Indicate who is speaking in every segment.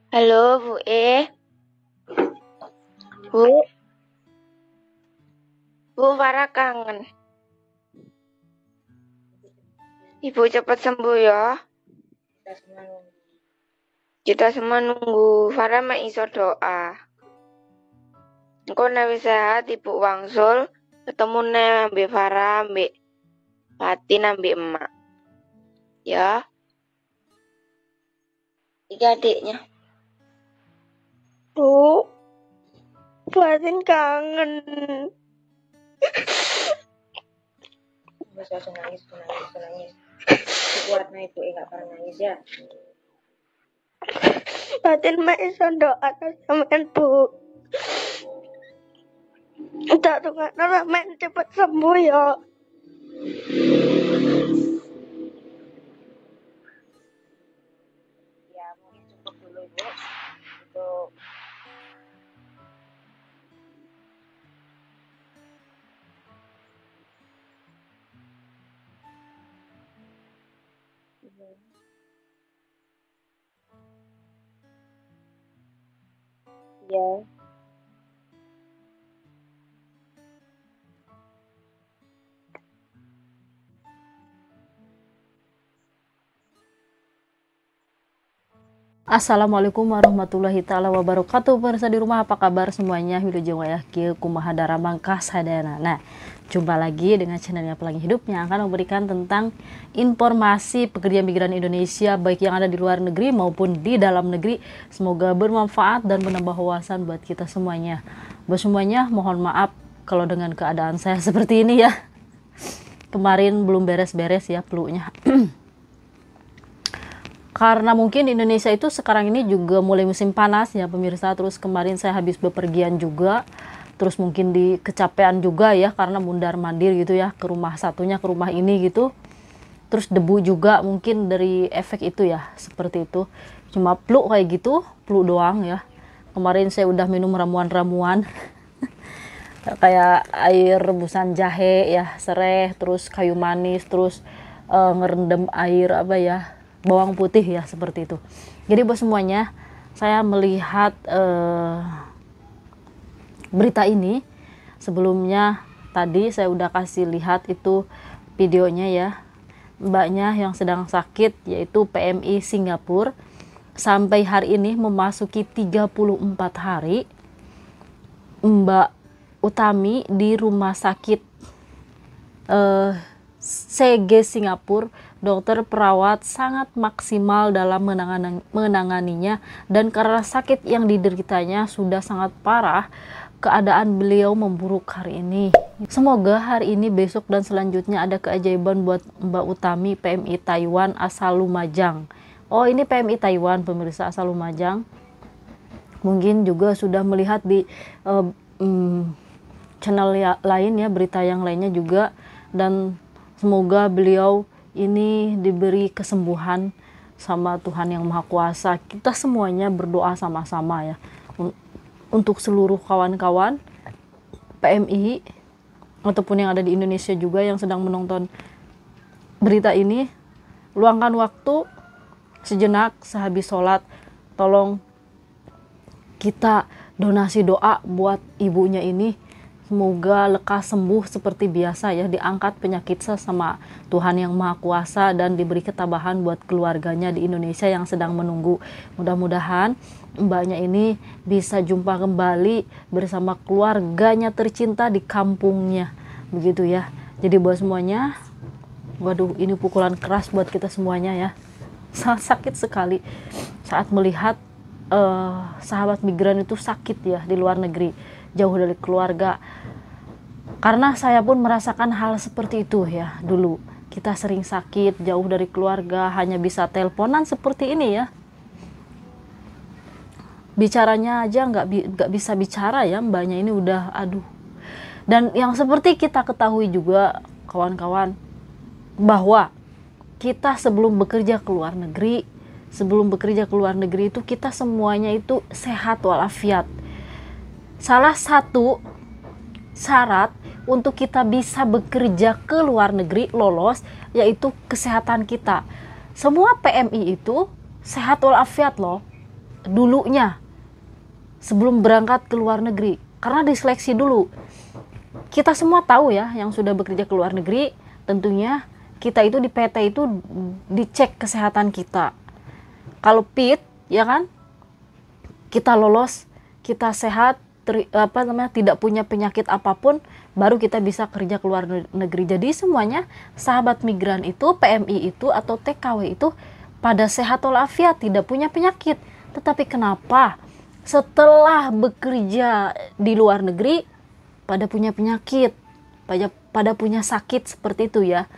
Speaker 1: Halo Bu Bu, Bu Farah kangen. Ibu cepat sembuh ya. Kita semua nunggu. Farah mah iso doa. Engko nek wis sehat Ibu wangsul ketemu nih ambek Farah, ambek Fatin, ambek emak. Ya, tiga adiknya. Bu, Fatin kangen.
Speaker 2: Gak usah nangis. Kuat ibu nggak pernah nangis ya.
Speaker 1: Fatin mah iso doa sampean Bu. Tak tunggu main cepet sembuh ya.
Speaker 2: Ya mungkin cukup dulu ibu untuk ya.
Speaker 3: Assalamualaikum warahmatullahi taala wabarakatuh. Pemirsa di rumah, apa kabar semuanya? Wilujeng wayah kieu kumaha dara mangkah sadayana. Nah, jumpa lagi dengan channelnya Pelangi Hidup yang akan memberikan tentang informasi pekerja migran Indonesia baik yang ada di luar negeri maupun di dalam negeri. Semoga bermanfaat dan menambah wawasan buat kita semuanya. Buat semuanya, mohon maaf kalau dengan keadaan saya seperti ini ya. Kemarin belum beres-beres ya pelunya. Karena mungkin di Indonesia itu sekarang ini juga mulai musim panas ya pemirsa. Terus kemarin saya habis bepergian juga, terus mungkin di kecapean juga ya karena mundar mandir gitu ya, ke rumah satunya ke rumah ini gitu. Terus debu juga mungkin dari efek itu ya, seperti itu. Cuma flu kayak gitu, flu doang ya. Kemarin saya udah minum ramuan-ramuan kayak air rebusan jahe ya, sereh, terus kayu manis, terus ngerendam air apa ya, bawang putih ya, seperti itu. Jadi buat semuanya, saya melihat berita ini sebelumnya. Tadi saya udah kasih lihat itu videonya ya, mbaknya yang sedang sakit yaitu PMI Singapura, sampai hari ini memasuki 34 hari Mbak Utami di rumah sakit CG Singapura. Dokter perawat sangat maksimal dalam menanganinya, dan karena sakit yang dideritanya sudah sangat parah, keadaan beliau memburuk hari ini. Semoga hari ini, besok, dan selanjutnya ada keajaiban buat Mbak Utami, PMI Taiwan asal Lumajang. Oh, ini PMI Taiwan pemirsa asal Lumajang. Mungkin juga sudah melihat di channel lain ya, berita yang lainnya juga, dan semoga beliau ini diberi kesembuhan sama Tuhan Yang Maha Kuasa. Kita semuanya berdoa sama-sama ya untuk seluruh kawan-kawan PMI ataupun yang ada di Indonesia juga yang sedang menonton berita ini. Luangkan waktu sejenak sehabis sholat, tolong kita donasi doa buat ibunya ini. Semoga lekas sembuh seperti biasa ya, diangkat penyakit sama Tuhan Yang Maha Kuasa, dan diberi ketabahan buat keluarganya di Indonesia yang sedang menunggu. Mudah-mudahan mbaknya ini bisa jumpa kembali bersama keluarganya tercinta di kampungnya. Begitu ya. Jadi buat semuanya, waduh, ini pukulan keras buat kita semuanya ya. Sangat sakit sekali saat melihat sahabat migran itu sakit ya di luar negeri, jauh dari keluarga. Karena saya pun merasakan hal seperti itu ya. Dulu kita sering sakit, jauh dari keluarga, hanya bisa teleponan seperti ini ya. Bicaranya aja nggak bisa bicara ya, mbaknya ini udah aduh. Dan yang seperti kita ketahui juga kawan-kawan, bahwa kita sebelum bekerja ke luar negeri, itu kita semuanya itu sehat walafiat. Salah satu syarat untuk kita bisa bekerja ke luar negeri lolos yaitu kesehatan kita. Semua PMI itu sehat walafiat loh. dulunya sebelum berangkat ke luar negeri, karena diseleksi dulu. Kita semua tahu ya, yang sudah bekerja ke luar negeri, tentunya kita itu di PT itu dicek kesehatan kita. Kalau fit, ya kan, kita lolos, kita sehat, tidak punya penyakit apapun, baru kita bisa kerja ke luar negeri. Jadi semuanya sahabat migran itu, PMI itu atau TKW itu pada sehat walafiat, tidak punya penyakit. Tetapi kenapa setelah bekerja di luar negeri pada punya penyakit, pada punya sakit seperti itu ya?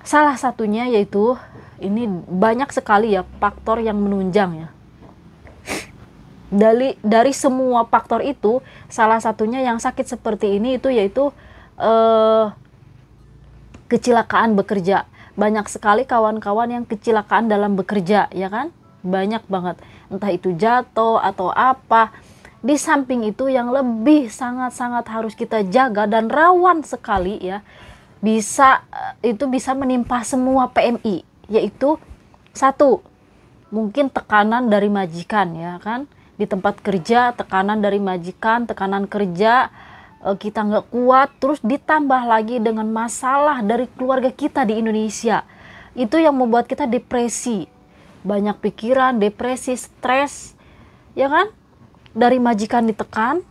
Speaker 3: Salah satunya yaitu, ini banyak sekali ya faktor yang menunjang ya. Dari semua faktor itu, salah satunya yang sakit seperti ini itu yaitu kecelakaan bekerja. Banyak sekali kawan-kawan yang kecelakaan dalam bekerja, ya kan? Banyak banget. Entah itu jatuh atau apa. Di samping itu yang lebih sangat-sangat harus kita jaga dan rawan sekali ya, bisa menimpa semua PMI, yaitu satu, mungkin tekanan dari majikan, ya kan? Di tempat kerja, tekanan dari majikan, tekanan kerja, kita nggak kuat, terus ditambah lagi dengan masalah dari keluarga kita di Indonesia. Itu yang membuat kita depresi, banyak pikiran, depresi, stres, ya kan? Dari majikan ditekan,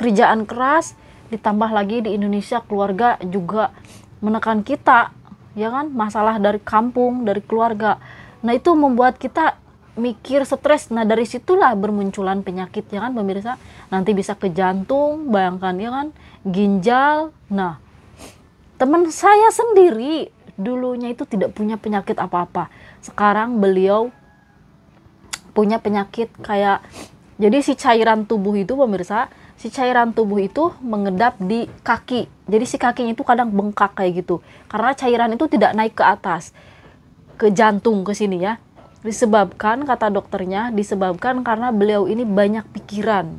Speaker 3: kerjaan keras, ditambah lagi di Indonesia keluarga juga menekan kita, ya kan? Masalah dari kampung, dari keluarga. Nah, itu membuat kita mikir, stres. Nah, dari situlah bermunculan penyakit, ya kan pemirsa? Nanti bisa ke jantung, bayangkan, ya kan, ginjal. Nah, teman saya sendiri dulunya itu tidak punya penyakit apa-apa. Sekarang beliau punya penyakit kayak, jadi si cairan tubuh itu pemirsa, si cairan tubuh itu mengedap di kaki. Jadi si kakinya itu kadang bengkak kayak gitu. Karena cairan itu tidak naik ke atas, ke jantung, ke sini ya. Disebabkan, kata dokternya, disebabkan karena beliau ini banyak pikiran.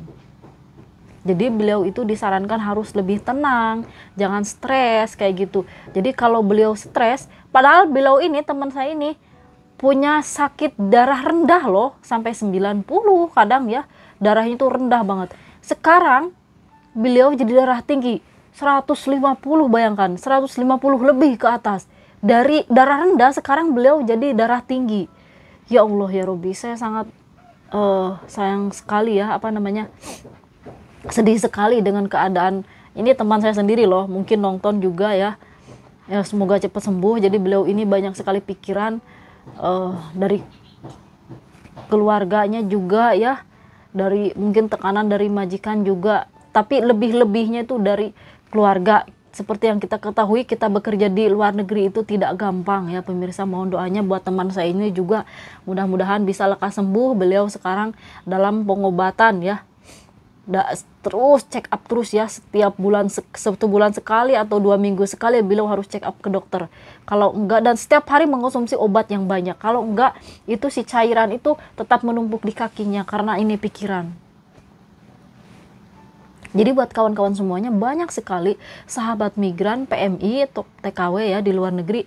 Speaker 3: Jadi beliau itu disarankan harus lebih tenang, jangan stres kayak gitu. Jadi kalau beliau stres, padahal beliau ini, teman saya ini, punya sakit darah rendah loh, sampai 90 kadang ya, darahnya itu rendah banget. Sekarang beliau jadi darah tinggi, 150, bayangkan, 150 lebih ke atas. Dari darah rendah sekarang beliau jadi darah tinggi. Ya Allah ya Robbi, saya sangat sayang sekali ya, sedih sekali dengan keadaan ini. Teman saya sendiri loh, mungkin nonton juga ya. Ya semoga cepat sembuh. Jadi beliau ini banyak sekali pikiran dari keluarganya juga ya, dari mungkin tekanan dari majikan juga, tapi lebih-lebihnya itu dari keluarga. Seperti yang kita ketahui, kita bekerja di luar negeri itu tidak gampang ya pemirsa. Mohon doanya buat teman saya ini juga, mudah-mudahan bisa lekas sembuh. Beliau sekarang dalam pengobatan ya, terus check up terus ya, setiap bulan, 1 bulan sekali atau 2 minggu sekali beliau harus check up ke dokter. Kalau enggak, dan setiap hari mengkonsumsi obat yang banyak. Kalau enggak, itu si cairan itu tetap menumpuk di kakinya karena ini pikiran. Jadi buat kawan-kawan semuanya, banyak sekali sahabat migran, PMI atau TKW ya di luar negeri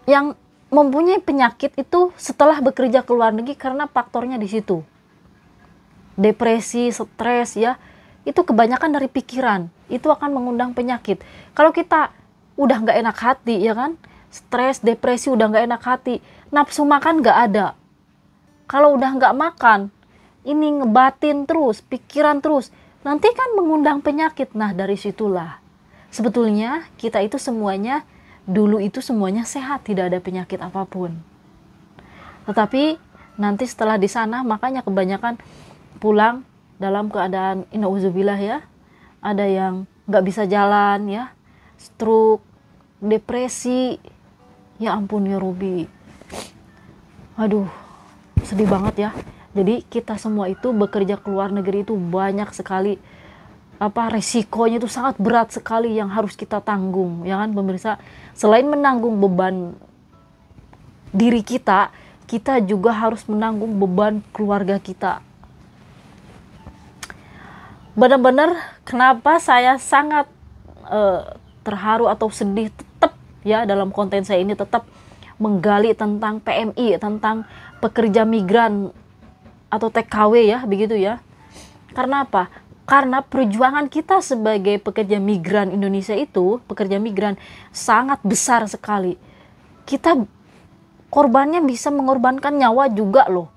Speaker 3: yang mempunyai penyakit itu setelah bekerja ke luar negeri karena faktornya di situ. Depresi, stres ya, itu kebanyakan dari pikiran. Itu akan mengundang penyakit. Kalau kita udah nggak enak hati, ya kan, stres, depresi, udah nggak enak hati, nafsu makan nggak ada. Kalau udah nggak makan, ini ngebatin terus, pikiran terus, nanti kan mengundang penyakit. Nah, dari situlah sebetulnya kita itu semuanya dulu itu semuanya sehat, tidak ada penyakit apapun. Tetapi nanti setelah di sana, makanya kebanyakan pulang dalam keadaan inauzubillah ya, ada yang nggak bisa jalan ya, stroke, depresi. Ya ampun ya Robi, aduh sedih banget ya. Jadi kita semua itu bekerja ke luar negeri itu banyak sekali resikonya, itu sangat berat sekali yang harus kita tanggung, ya kan pemirsa. Selain menanggung beban diri kita, kita juga harus menanggung beban keluarga kita. Benar-benar kenapa saya sangat terharu atau sedih tetap ya, dalam konten saya ini tetap menggali tentang PMI, tentang pekerja migran atau TKW ya, begitu ya. Karena apa? Karena perjuangan kita sebagai pekerja migran Indonesia itu, pekerja migran sangat besar sekali. Kita korbannya bisa mengorbankan nyawa juga loh.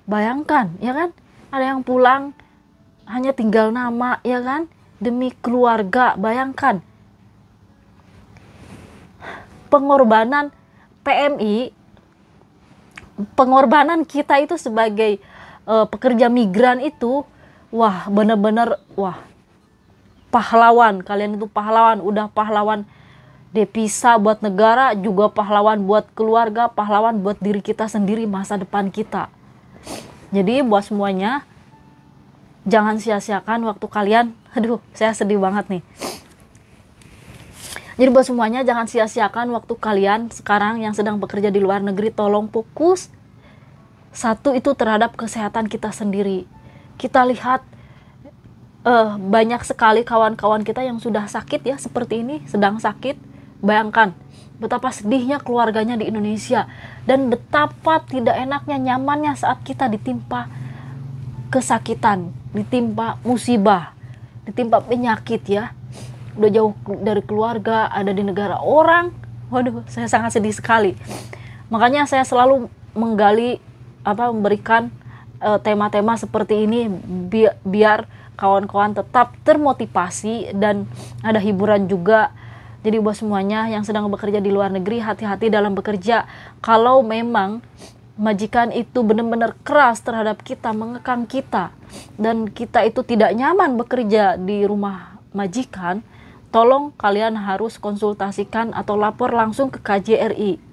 Speaker 3: Bayangkan, ya kan? Ada yang pulang hanya tinggal nama, ya kan? Demi keluarga, bayangkan. Pengorbanan PMI, pengorbanan kita itu sebagai pekerja migran itu, wah bener-bener, wah pahlawan. Kalian itu pahlawan, udah pahlawan devisa buat negara, juga pahlawan buat keluarga, pahlawan buat diri kita sendiri, masa depan kita. Jadi buat semuanya, jangan sia-siakan waktu kalian. Aduh, saya sedih banget nih. Jadi buat semuanya, jangan sia-siakan waktu kalian sekarang yang sedang bekerja di luar negeri. Tolong fokus. Satu itu terhadap kesehatan kita sendiri. Kita lihat banyak sekali kawan-kawan kita yang sudah sakit ya, seperti ini, sedang sakit. Bayangkan betapa sedihnya keluarganya di Indonesia, dan betapa tidak enaknya, nyamannya saat kita ditimpa kesakitan, ditimpa musibah, ditimpa penyakit ya. Udah jauh dari keluarga, ada di negara orang. Waduh, saya sangat sedih sekali. Makanya saya selalu menggali memberikan tema-tema seperti ini biar kawan-kawan tetap termotivasi dan ada hiburan juga. Jadi buat semuanya yang sedang bekerja di luar negeri, hati-hati dalam bekerja. Kalau memang majikan itu benar-benar keras terhadap kita, mengekang kita, dan kita itu tidak nyaman bekerja di rumah majikan, tolong kalian harus konsultasikan atau lapor langsung ke KJRI.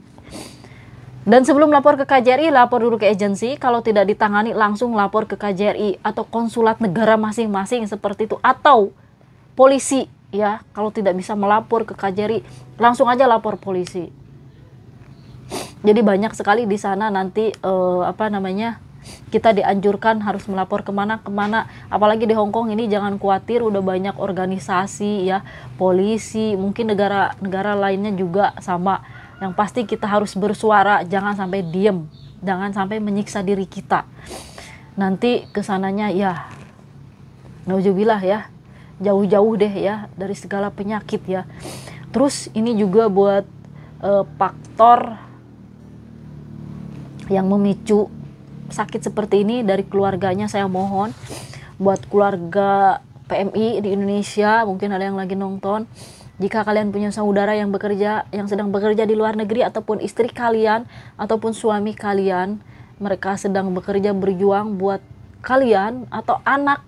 Speaker 3: Dan sebelum lapor ke KJRI, lapor dulu ke agensi. Kalau tidak ditangani, langsung lapor ke KJRI atau konsulat negara masing-masing seperti itu, atau polisi ya. Kalau tidak bisa melapor ke KJRI, langsung aja lapor polisi. Jadi banyak sekali di sana nanti kita dianjurkan harus melapor kemana, apalagi di Hong Kong ini. Jangan khawatir, udah banyak organisasi ya, polisi, mungkin negara lainnya juga sama. Yang pasti kita harus bersuara, jangan sampai diem, jangan sampai menyiksa diri kita. Nanti kesananya ya, nauzubillah ya, jauh-jauh deh ya dari segala penyakit ya. Terus ini juga buat faktor yang memicu sakit seperti ini dari keluarganya. Saya mohon buat keluarga PMI di Indonesia, mungkin ada yang lagi nonton, jika kalian punya saudara yang sedang bekerja di luar negeri, ataupun istri kalian ataupun suami kalian, mereka sedang bekerja berjuang buat kalian, atau anak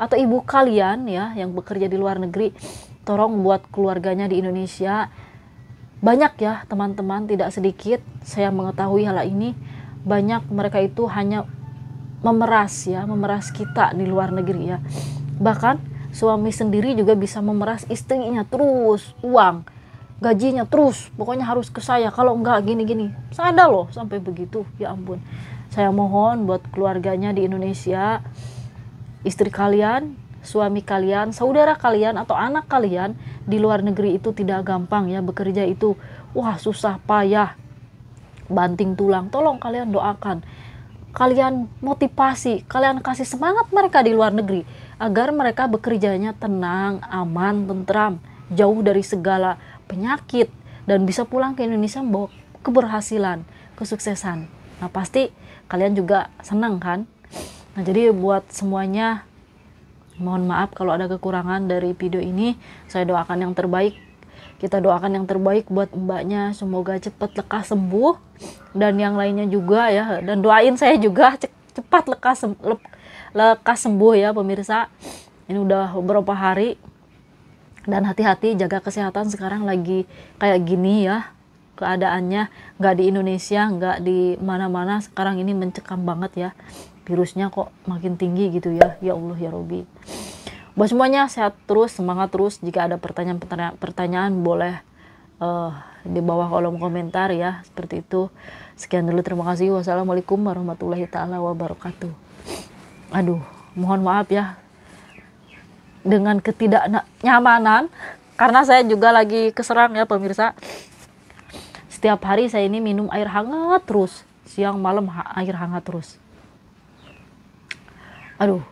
Speaker 3: atau ibu kalian ya yang bekerja di luar negeri, tolong buat keluarganya di Indonesia. Banyak ya teman-teman, tidak sedikit saya mengetahui hal ini. Banyak mereka itu hanya memeras kita di luar negeri ya. Bahkan suami sendiri juga bisa memeras istrinya, terus uang gajinya terus, pokoknya harus ke saya, kalau enggak gini-gini. Saya ada loh sampai begitu, ya ampun. Saya mohon buat keluarganya di Indonesia, istri kalian, suami kalian, saudara kalian, atau anak kalian di luar negeri itu tidak gampang ya. Bekerja itu wah susah payah, banting tulang. Tolong kalian doakan, kalian motivasi, kalian kasih semangat mereka di luar negeri agar mereka bekerjanya tenang, aman, tentram, jauh dari segala penyakit, dan bisa pulang ke Indonesia membawa keberhasilan, kesuksesan. Nah pasti kalian juga senang kan. Nah jadi buat semuanya, mohon maaf kalau ada kekurangan dari video ini. Saya doakan yang terbaik. Kita doakan yang terbaik buat mbaknya, semoga cepat lekas sembuh, dan yang lainnya juga ya. Dan doain saya juga cepat lekas sembuh ya pemirsa. Ini udah beberapa hari, dan hati-hati jaga kesehatan. Sekarang lagi kayak gini ya keadaannya, nggak di Indonesia, nggak di mana-mana. Sekarang ini mencekam banget ya, virusnya kok makin tinggi gitu ya. Ya Allah ya Robbi. Buat semuanya sehat terus, semangat terus. Jika ada pertanyaan boleh di bawah kolom komentar ya, seperti itu. Sekian dulu, terima kasih. Wassalamualaikum warahmatullahi taala wabarakatuh. Aduh, mohon maaf ya dengan ketidaknyamanan, karena saya juga lagi keserang ya pemirsa. Setiap hari saya ini minum air hangat terus. siang malam air hangat terus. Aduh,